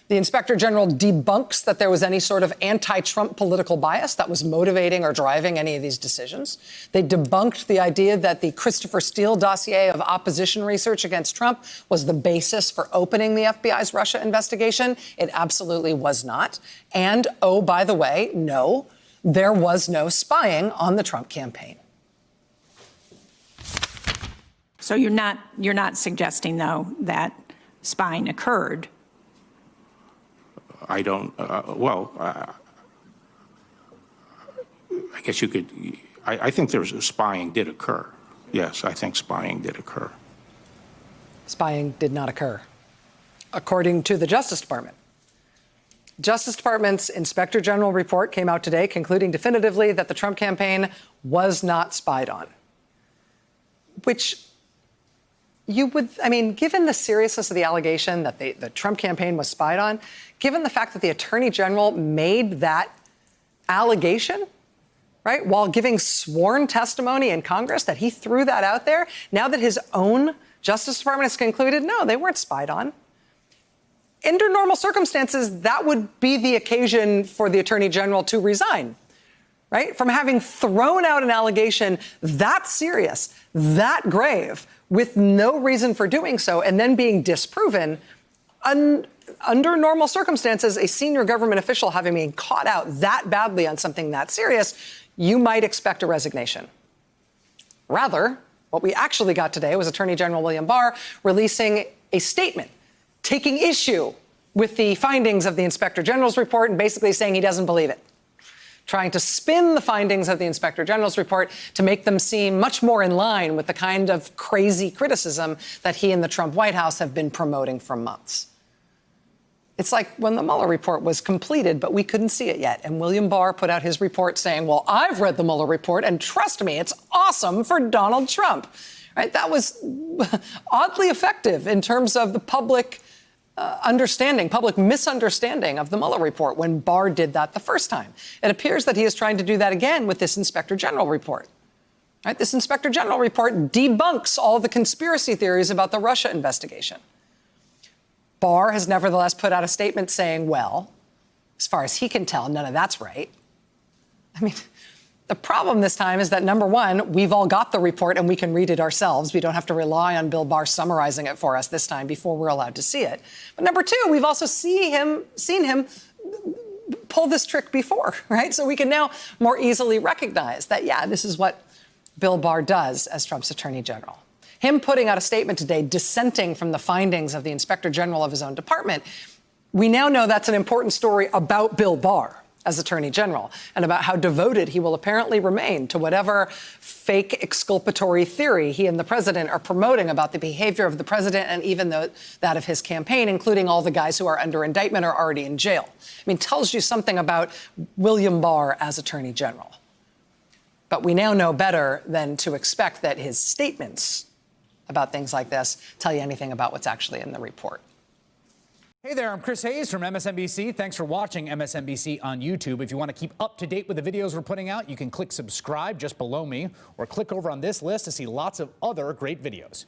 The Inspector General debunks that there was any sort of anti-Trump political bias that was motivating or driving any of these decisions. They debunked the idea that the Christopher Steele dossier of opposition research against Trump was the basis for opening the FBI's Russia investigation. It absolutely was not. And, oh, by the way, no, there was no spying on the Trump campaign. So you're not suggesting, though, that spying occurred? I don't, I guess you could, I think spying did occur. Yes, I think spying did occur. Spying did not occur, according to the Justice Department. Justice Department's Inspector General report came out today, concluding definitively that the Trump campaign was not spied on. Which you would, I mean, given the seriousness of the allegation that the Trump campaign was spied on, given the fact that the Attorney General made that allegation, right, while giving sworn testimony in Congress, that he threw that out there, now that his own Justice Department has concluded, no, they weren't spied on. Under normal circumstances, that would be the occasion for the Attorney General to resign, right? From having thrown out an allegation that serious, that grave, with no reason for doing so, and then being disproven. Under normal circumstances, a senior government official having been caught out that badly on something that serious, you might expect a resignation. Rather, what we actually got today was Attorney General William Barr releasing a statement taking issue with the findings of the Inspector General's report and basically saying he doesn't believe it, trying to spin the findings of the Inspector General's report to make them seem much more in line with the kind of crazy criticism that he and the Trump White House have been promoting for months. It's like when the Mueller report was completed, but we couldn't see it yet. And William Barr put out his report saying, well, I've read the Mueller report, and trust me, it's awesome for Donald Trump. Right? That was oddly effective in terms of the public public misunderstanding of the Mueller report when Barr did that the first time. It appears that he is trying to do that again with this Inspector General report. Right? This Inspector General report debunks all the conspiracy theories about the Russia investigation. Barr has nevertheless put out a statement saying, well, as far as he can tell, none of that's right. I mean, the problem this time is that, number one, we've all got the report and we can read it ourselves. We don't have to rely on Bill Barr summarizing it for us this time before we're allowed to see it. But number two, we've also seen him pull this trick before, right? So we can now more easily recognize that, yeah, this is what Bill Barr does as Trump's Attorney General. Him putting out a statement today dissenting from the findings of the Inspector General of his own department, we now know that's an important story about Bill Barr as Attorney General and about how devoted he will apparently remain to whatever fake exculpatory theory he and the president are promoting about the behavior of the president and even that of his campaign, including all the guys who are under indictment or already in jail. I mean, tells you something about William Barr as Attorney General. But we now know better than to expect that his statements about things like this tell you anything about what's actually in the report. Hey there, I'm Chris Hayes from MSNBC. Thanks for watching MSNBC on YouTube. If you want to keep up to date with the videos we're putting out, you can click subscribe just below me or click over on this list to see lots of other great videos.